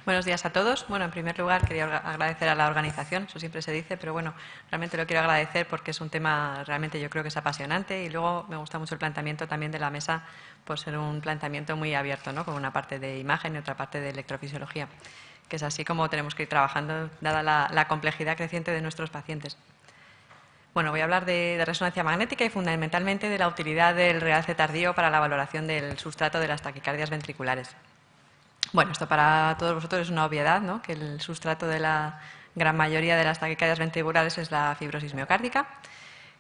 Buenos días a todos. Bueno, en primer lugar quería agradecer a la organización, eso siempre se dice, pero bueno, realmente lo quiero agradecer porque es un tema realmente yo creo que es apasionante y luego me gusta mucho el planteamiento también de la mesa por ser un planteamiento muy abierto, ¿no? Con una parte de imagen y otra parte de electrofisiología, que es así como tenemos que ir trabajando dada la complejidad creciente de nuestros pacientes. Bueno, voy a hablar de resonancia magnética y fundamentalmente de la utilidad del realce tardío para la valoración del sustrato de las taquicardias ventriculares. Bueno, esto para todos vosotros es una obviedad, ¿no? Que el sustrato de la gran mayoría de las taquicardias ventriculares es la fibrosis miocárdica,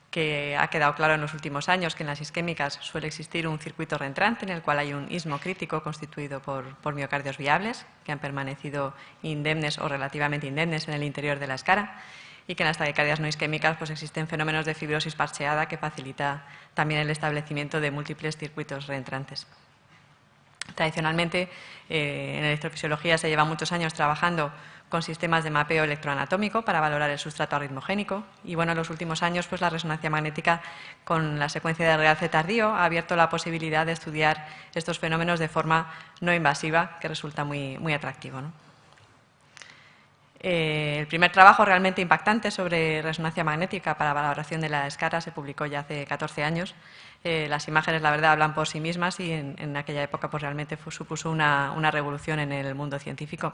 que ha quedado claro en los últimos años que en las isquémicas suele existir un circuito reentrante en el cual hay un istmo crítico constituido por miocardios viables que han permanecido indemnes o relativamente indemnes en el interior de la escara y que en las taquicardias no isquémicas pues existen fenómenos de fibrosis parcheada que facilita también el establecimiento de múltiples circuitos reentrantes. Tradicionalmente, en electrofisiología se lleva muchos años trabajando con sistemas de mapeo electroanatómico para valorar el sustrato arritmogénico y bueno, en los últimos años pues la resonancia magnética con la secuencia de realce tardío ha abierto la posibilidad de estudiar estos fenómenos de forma no invasiva, que resulta muy atractivo, ¿no? El primer trabajo realmente impactante sobre resonancia magnética para valoración de la escara se publicó ya hace 14 años. Las imágenes, la verdad, hablan por sí mismas y en aquella época pues, realmente supuso una revolución en el mundo científico,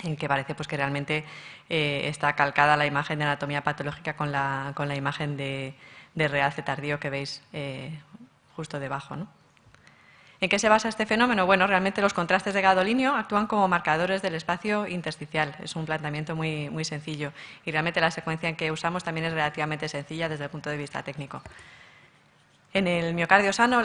en que parece pues, que realmente está calcada la imagen de anatomía patológica con la imagen de realce tardío que veis justo debajo, ¿no? ¿En qué se basa este fenómeno? Bueno, realmente los contrastes de gadolinio actúan como marcadores del espacio intersticial. Es un planteamiento muy sencillo y realmente la secuencia en que usamos también es relativamente sencilla desde el punto de vista técnico. En el miocardio sano,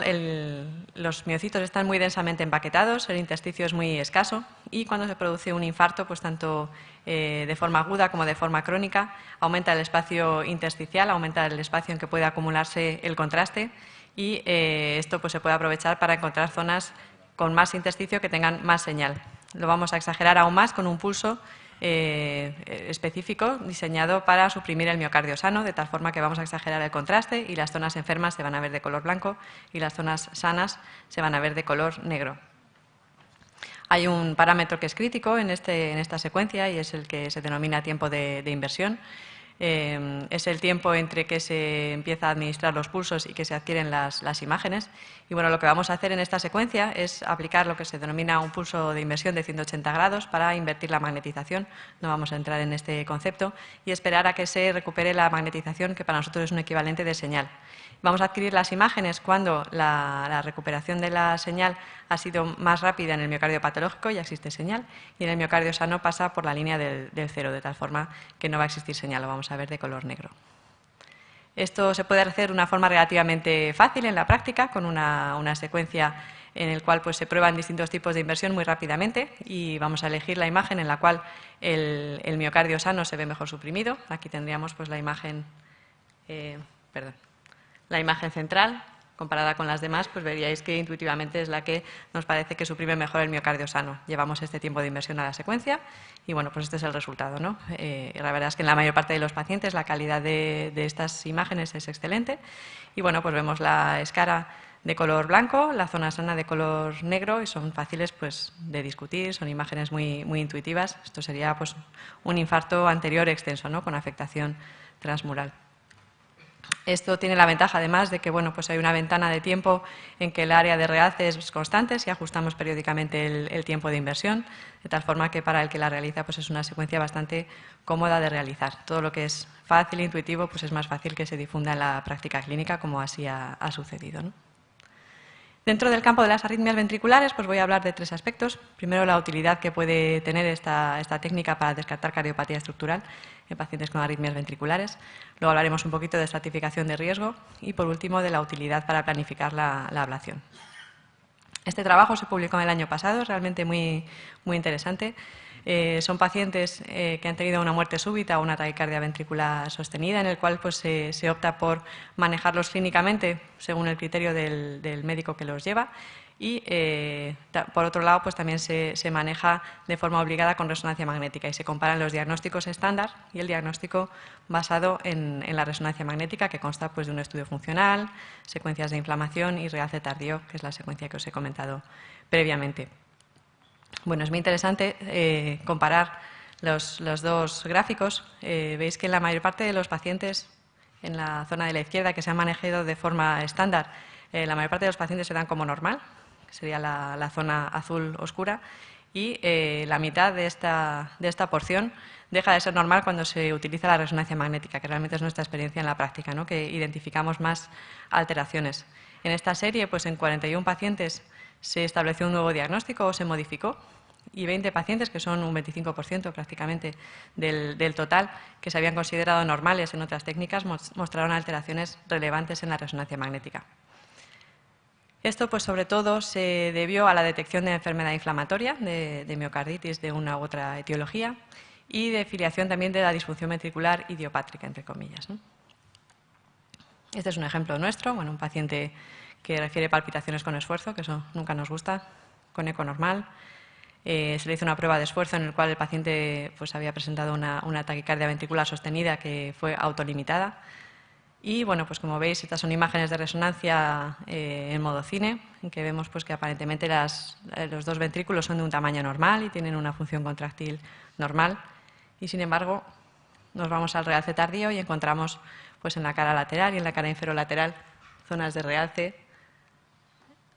los miocitos están muy densamente empaquetados, el intersticio es muy escaso y cuando se produce un infarto, pues tanto de forma aguda como de forma crónica, aumenta el espacio intersticial, aumenta el espacio en que puede acumularse el contraste y esto pues, se puede aprovechar para encontrar zonas con más intersticio que tengan más señal. Lo vamos a exagerar aún más con un pulso específico diseñado para suprimir el miocardio sano, de tal forma que vamos a exagerar el contraste y las zonas enfermas se van a ver de color blanco y las zonas sanas se van a ver de color negro. Hay un parámetro que es crítico en esta secuencia y es el que se denomina tiempo de inversión. Es el tiempo entre que se empieza a administrar los pulsos y que se adquieren las imágenes. Y bueno, lo que vamos a hacer en esta secuencia es aplicar lo que se denomina un pulso de inversión de 180 grados para invertir la magnetización. No vamos a entrar en este concepto y esperar a que se recupere la magnetización, que para nosotros es un equivalente de señal. Vamos a adquirir las imágenes cuando la recuperación de la señal ha sido más rápida en el miocardio patológico, ya existe señal, y en el miocardio sano pasa por la línea del cero, de tal forma que no va a existir señal, lo vamos a ver de color negro. Esto se puede hacer de una forma relativamente fácil en la práctica, con una secuencia en la cual pues, se prueban distintos tipos de inversión muy rápidamente y vamos a elegir la imagen en la cual el miocardio sano se ve mejor suprimido. Aquí tendríamos pues, la imagen central, comparada con las demás, pues veríais que intuitivamente es la que nos parece que suprime mejor el miocardio sano. Llevamos este tiempo de inversión a la secuencia y bueno, pues este es el resultado, ¿no? La verdad es que en la mayor parte de los pacientes la calidad de estas imágenes es excelente y bueno, pues vemos la escara de color blanco, la zona sana de color negro y son fáciles pues, de discutir, son imágenes muy intuitivas. Esto sería pues, un infarto anterior extenso, ¿no? Con afectación transmural. Esto tiene la ventaja, además, de que bueno, pues hay una ventana de tiempo en que el área de realce es constante si ajustamos periódicamente el tiempo de inversión, de tal forma que para el que la realiza pues es una secuencia bastante cómoda de realizar. Todo lo que es fácil e intuitivo pues es más fácil que se difunda en la práctica clínica, como así ha sucedido, ¿no? Dentro del campo de las arritmias ventriculares, pues voy a hablar de tres aspectos. Primero, la utilidad que puede tener esta técnica para descartar cardiopatía estructural en pacientes con arritmias ventriculares. Luego hablaremos un poquito de estratificación de riesgo y, por último, de la utilidad para planificar la ablación. Este trabajo se publicó el año pasado, es realmente muy interesante. Son pacientes que han tenido una muerte súbita o una taquicardia ventricular sostenida, en el cual pues, se opta por manejarlos clínicamente según el criterio del médico que los lleva y, por otro lado, pues, también se maneja de forma obligada con resonancia magnética y se comparan los diagnósticos estándar y el diagnóstico basado en la resonancia magnética, que consta pues, de un estudio funcional, secuencias de inflamación y realce tardío, que es la secuencia que os he comentado previamente. Bueno, es muy interesante comparar los dos gráficos. Veis que en la mayor parte de los pacientes, en la zona de la izquierda, que se han manejado de forma estándar, la mayor parte de los pacientes se dan como normal, que sería la zona azul oscura, y la mitad de esta porción deja de ser normal cuando se utiliza la resonancia magnética, que realmente es nuestra experiencia en la práctica, ¿no? Que identificamos más alteraciones. En esta serie, pues en 41 pacientes se estableció un nuevo diagnóstico o se modificó, y 20 pacientes, que son un 25% prácticamente del total, que se habían considerado normales en otras técnicas, mostraron alteraciones relevantes en la resonancia magnética. Esto, pues, sobre todo, se debió a la detección de enfermedad inflamatoria, de miocarditis de una u otra etiología, y de filiación también de la disfunción ventricular idiopátrica, entre comillas, ¿no? Este es un ejemplo nuestro, bueno, un paciente que refiere palpitaciones con esfuerzo, que eso nunca nos gusta, con eco normal. Se le hizo una prueba de esfuerzo en la cual el paciente pues, había presentado una taquicardia ventricular sostenida que fue autolimitada. Y bueno, pues como veis, estas son imágenes de resonancia en modo cine, en que vemos pues, que aparentemente los dos ventrículos son de un tamaño normal y tienen una función contráctil normal. Y sin embargo, nos vamos al realce tardío y encontramos pues, en la cara lateral y en la cara inferolateral zonas de realce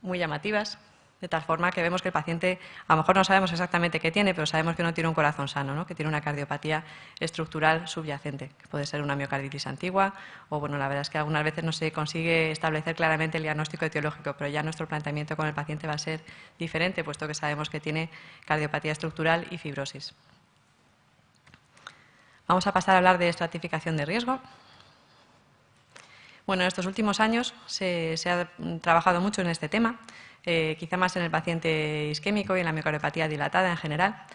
muy llamativas, de tal forma que vemos que el paciente, a lo mejor no sabemos exactamente qué tiene, pero sabemos que no tiene un corazón sano, ¿no? Que tiene una cardiopatía estructural subyacente, que puede ser una miocarditis antigua, o bueno, la verdad es que algunas veces no se consigue establecer claramente el diagnóstico etiológico, pero ya nuestro planteamiento con el paciente va a ser diferente, puesto que sabemos que tiene cardiopatía estructural y fibrosis. Vamos a pasar a hablar de estratificación de riesgo. Bueno, en estos últimos años se ha trabajado mucho en este tema, quizá más en el paciente isquémico y en la miocardiopatía dilatada en general.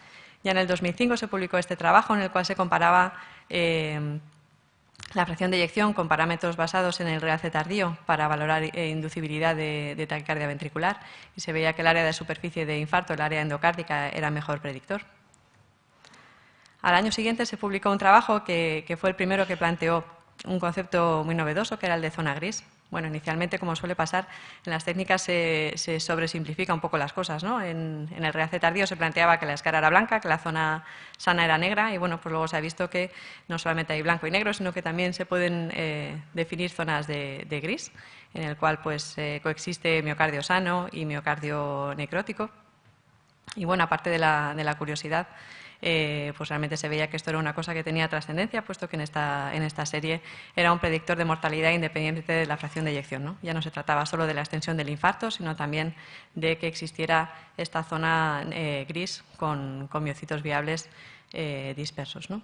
Ya en el 2005 se publicó este trabajo en el cual se comparaba la fracción de eyección con parámetros basados en el realce tardío para valorar inducibilidad de taquicardia ventricular, y se veía que el área de superficie de infarto, el área endocárdica, era mejor predictor. Al año siguiente se publicó un trabajo que fue el primero que planteó un concepto muy novedoso, que era el de zona gris. Bueno, inicialmente, como suele pasar, en las técnicas se sobresimplifica un poco las cosas, ¿no? En el realce tardío se planteaba que la escara era blanca, que la zona sana era negra, y bueno, pues luego se ha visto que no solamente hay blanco y negro, sino que también se pueden definir zonas de gris, en el cual pues coexiste miocardio sano y miocardio necrótico. Y bueno, aparte de la curiosidad, pues realmente se veía que esto era una cosa que tenía trascendencia, puesto que en esta serie era un predictor de mortalidad independiente de la fracción de eyección, ¿no? Ya no se trataba solo de la extensión del infarto, sino también de que existiera esta zona gris con miocitos viables dispersos, ¿no?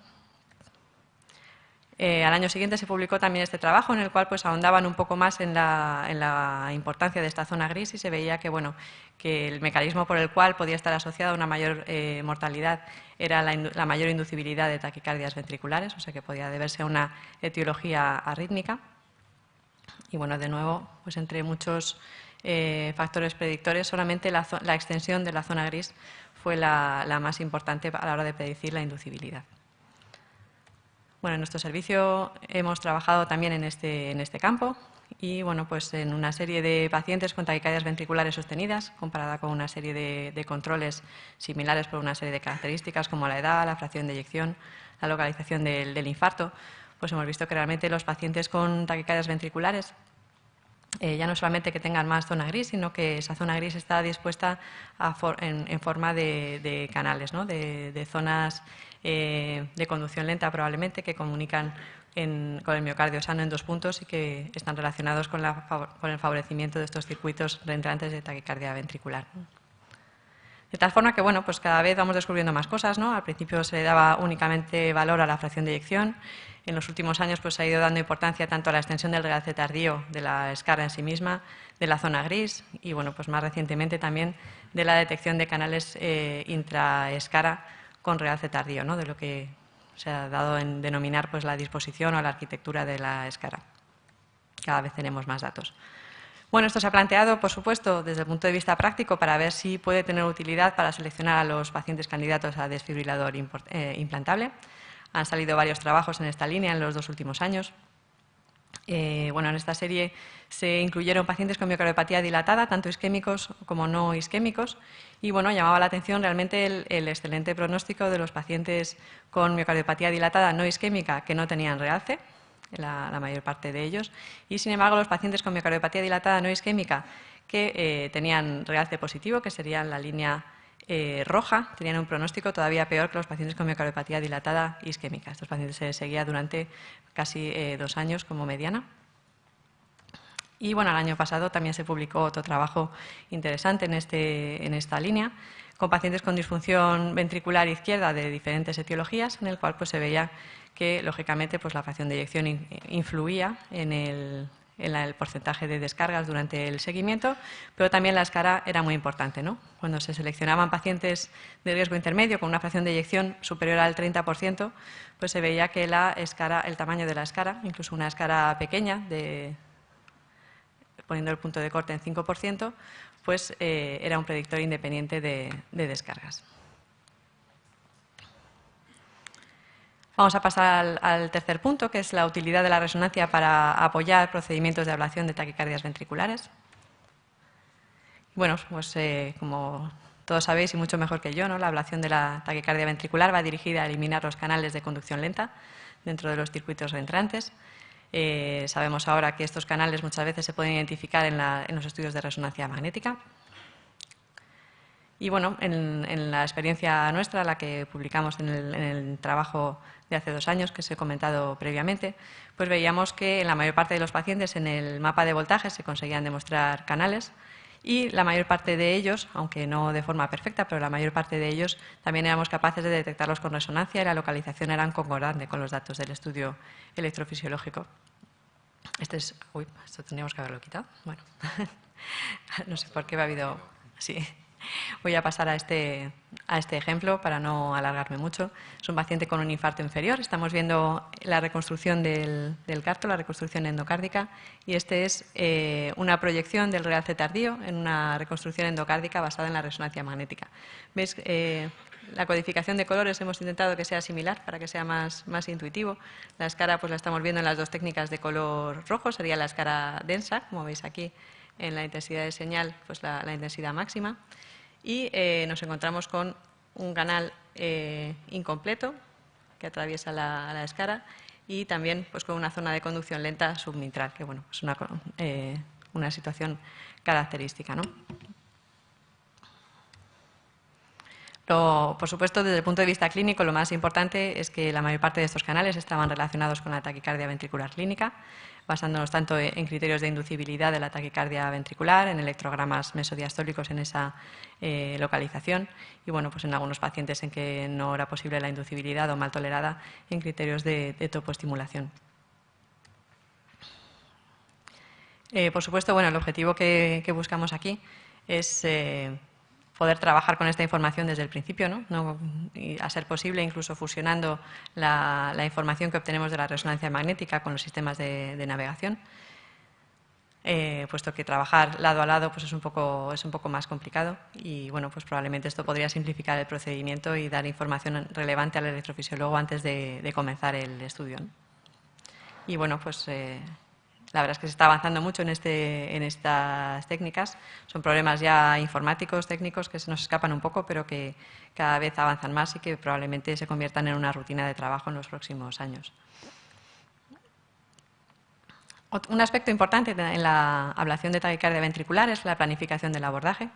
Al año siguiente se publicó también este trabajo en el cual pues, ahondaban un poco más en la importancia de esta zona gris, y se veía que, bueno, que el mecanismo por el cual podía estar asociada una mayor mortalidad era la mayor inducibilidad de taquicardias ventriculares, o sea que podía deberse a una etiología arrítmica. Y bueno, de nuevo, pues entre muchos factores predictores, solamente la extensión de la zona gris fue la más importante a la hora de predecir la inducibilidad. Bueno, en nuestro servicio hemos trabajado también en este campo y, bueno, pues en una serie de pacientes con taquicardias ventriculares sostenidas, comparada con una serie de controles similares por una serie de características como la edad, la fracción de eyección, la localización del infarto, pues hemos visto que realmente los pacientes con taquicardias ventriculares ya no solamente que tengan más zona gris, sino que esa zona gris está dispuesta en forma de canales, ¿no? de zonas de conducción lenta probablemente, que comunican con el miocardio sano en dos puntos y que están relacionados con el favorecimiento de estos circuitos reentrantes de taquicardia ventricular. De tal forma que, bueno, pues cada vez vamos descubriendo más cosas, ¿no? Al principio se le daba únicamente valor a la fracción de eyección. En los últimos años pues, se ha ido dando importancia tanto a la extensión del realce tardío de la escara en sí misma, de la zona gris y, bueno, pues más recientemente también de la detección de canales intraescara con realce tardío, ¿no? De lo que se ha dado en denominar pues, la disposición o la arquitectura de la escara. Cada vez tenemos más datos. Bueno, esto se ha planteado, por supuesto, desde el punto de vista práctico para ver si puede tener utilidad para seleccionar a los pacientes candidatos a desfibrilador implantable. Han salido varios trabajos en esta línea en los 2 últimos años. Bueno, en esta serie se incluyeron pacientes con miocardiopatía dilatada, tanto isquémicos como no isquémicos, y bueno, llamaba la atención realmente el excelente pronóstico de los pacientes con miocardiopatía dilatada no isquémica que no tenían realce, la mayor parte de ellos, y sin embargo los pacientes con miocardiopatía dilatada no isquémica que tenían realce positivo, que serían la línea roja, tenían un pronóstico todavía peor que los pacientes con miocardiopatía dilatada isquémica. Estos pacientes se seguía durante casi 2 años como mediana. Y bueno, el año pasado también se publicó otro trabajo interesante en esta línea, con pacientes con disfunción ventricular izquierda de diferentes etiologías, en el cual pues, se veía que, lógicamente, pues, la fracción de eyección influía en el porcentaje de descargas durante el seguimiento, pero también la escara era muy importante, ¿no? Cuando se seleccionaban pacientes de riesgo intermedio con una fracción de eyección superior al 30%, pues se veía que el tamaño de la escara, incluso una escara pequeña, poniendo el punto de corte en 5%, pues era un predictor independiente de descargas. Vamos a pasar al tercer punto, que es la utilidad de la resonancia para apoyar procedimientos de ablación de taquicardias ventriculares. Bueno, pues como todos sabéis y mucho mejor que yo, ¿no? La ablación de la taquicardia ventricular va dirigida a eliminar los canales de conducción lenta dentro de los circuitos entrantes. Sabemos ahora que estos canales muchas veces se pueden identificar en los estudios de resonancia magnética. Y bueno, en la experiencia nuestra, la que publicamos en el trabajo de hace 2 años, que os he comentado previamente, pues veíamos que en la mayor parte de los pacientes en el mapa de voltaje se conseguían demostrar canales y la mayor parte de ellos, aunque no de forma perfecta, pero la mayor parte de ellos también éramos capaces de detectarlos con resonancia y la localización era concordante con los datos del estudio electrofisiológico. Uy, esto tendríamos que haberlo quitado. Bueno, no sé por qué me ha habido... Sí. Voy a pasar a este ejemplo para no alargarme mucho. Es un paciente con un infarto inferior. Estamos viendo la reconstrucción del carto, la reconstrucción endocárdica, y este es una proyección del realce tardío en una reconstrucción endocárdica basada en la resonancia magnética. ¿Veis? La codificación de colores hemos intentado que sea similar para que sea más intuitivo. La escara pues la estamos viendo en las dos técnicas de color rojo, sería la escara densa, como veis aquí en la intensidad de señal, pues la intensidad máxima. Y nos encontramos con un canal incompleto que atraviesa la escara y también pues, con una zona de conducción lenta submitral, que bueno, es una situación característica, ¿no? Pero, por supuesto, desde el punto de vista clínico, lo más importante es que la mayor parte de estos canales estaban relacionados con la taquicardia ventricular clínica, basándonos tanto en criterios de inducibilidad de la taquicardia ventricular, en electrogramas mesodiastólicos en esa localización y, bueno, pues en algunos pacientes en que no era posible la inducibilidad o mal tolerada en criterios de topoestimulación. Por supuesto, bueno, el objetivo que buscamos aquí es poder trabajar con esta información desde el principio, ¿no? Y a ser posible, incluso fusionando la información que obtenemos de la resonancia magnética con los sistemas de navegación, puesto que trabajar lado a lado pues es un poco más complicado y bueno, pues probablemente esto podría simplificar el procedimiento y dar información relevante al electrofisiólogo antes de comenzar el estudio, ¿no? Y bueno, pues la verdad es que se está avanzando mucho en estas técnicas. Son problemas ya informáticos, técnicos, que se nos escapan un poco, pero que cada vez avanzan más y que probablemente se conviertan en una rutina de trabajo en los próximos años. Un aspecto importante en la ablación de taquicardia ventricular es la planificación del abordaje.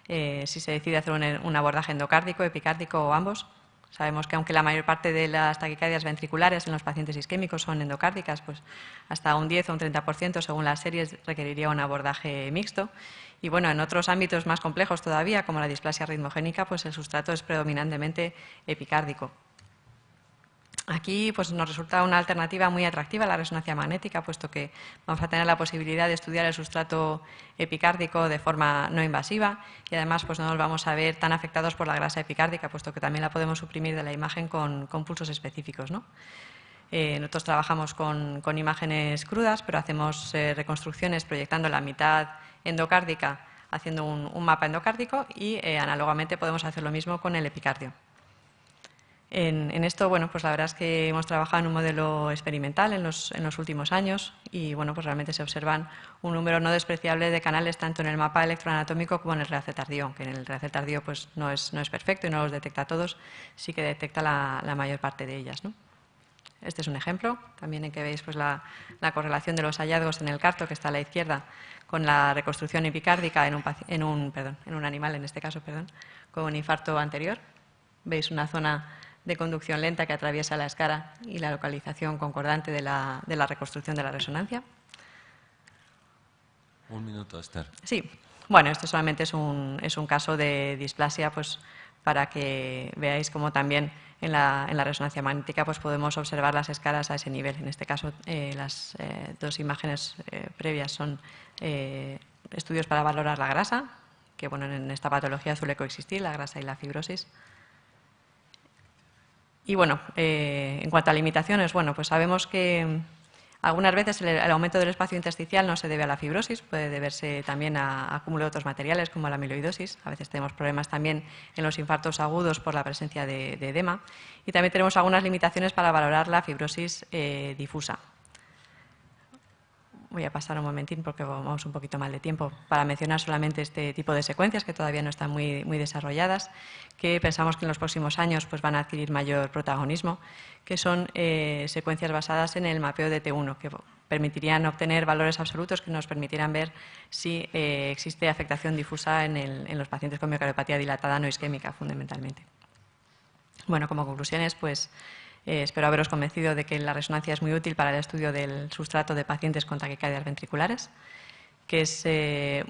Si se decide hacer un abordaje endocárdico, epicárdico o ambos. Sabemos que aunque la mayor parte de las taquicardias ventriculares en los pacientes isquémicos son endocárdicas, pues hasta un 10 o un 30% según las series requeriría un abordaje mixto. Y bueno, en otros ámbitos más complejos todavía, como la displasia ritmogénica, pues el sustrato es predominantemente epicárdico. Aquí pues, nos resulta una alternativa muy atractiva la resonancia magnética, puesto que vamos a tener la posibilidad de estudiar el sustrato epicárdico de forma no invasiva y además pues, no nos vamos a ver tan afectados por la grasa epicárdica, puesto que también la podemos suprimir de la imagen con pulsos específicos, ¿no? Nosotros trabajamos con imágenes crudas, pero hacemos reconstrucciones proyectando la mitad endocárdica, haciendo un mapa endocárdico y análogamente podemos hacer lo mismo con el epicardio. En esto, bueno, pues la verdad es que hemos trabajado en un modelo experimental en los últimos años y, bueno, pues realmente se observan un número no despreciable de canales tanto en el mapa electroanatómico como en el realce tardío, aunque en el realce tardío pues no es perfecto y no los detecta todos, sí que detecta la mayor parte de ellas, ¿no? Este es un ejemplo, también en que veis pues, la correlación de los hallazgos en el carto, que está a la izquierda, con la reconstrucción epicárdica en un animal, en este caso, con un infarto anterior. Veis una zona de conducción lenta que atraviesa la escara y la localización concordante de la reconstrucción de la resonancia. Un minuto, Esther. Sí, bueno, esto solamente es un caso de displasia, pues para que veáis cómo también en la resonancia magnética pues podemos observar las escalas a ese nivel. En este caso, las dos imágenes previas son estudios para valorar la grasa, que bueno, en esta patología suele coexistir la grasa y la fibrosis. Y bueno, en cuanto a limitaciones, bueno, pues sabemos que algunas veces el aumento del espacio intersticial no se debe a la fibrosis, puede deberse también a acúmulo de otros materiales como la amiloidosis. A veces tenemos problemas también en los infartos agudos por la presencia de edema. Y también tenemos algunas limitaciones para valorar la fibrosis difusa. Voy a pasar un momentín porque vamos un poquito mal de tiempo para mencionar solamente este tipo de secuencias que todavía no están muy desarrolladas, que pensamos que en los próximos años pues, van a adquirir mayor protagonismo, que son secuencias basadas en el mapeo de T1, que permitirían obtener valores absolutos que nos permitieran ver si existe afectación difusa en los pacientes con miocardiopatía dilatada no isquémica, fundamentalmente. Bueno, como conclusiones, pues espero haberos convencido de que la resonancia es muy útil para el estudio del sustrato de pacientes con taquicardias ventriculares, que es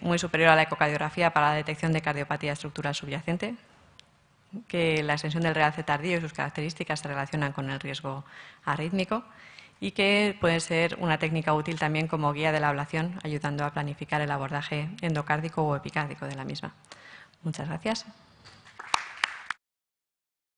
muy superior a la ecocardiografía para la detección de cardiopatía estructural subyacente, que la extensión del realce tardío y sus características se relacionan con el riesgo arrítmico y que puede ser una técnica útil también como guía de la ablación, ayudando a planificar el abordaje endocárdico o epicárdico de la misma. Muchas gracias.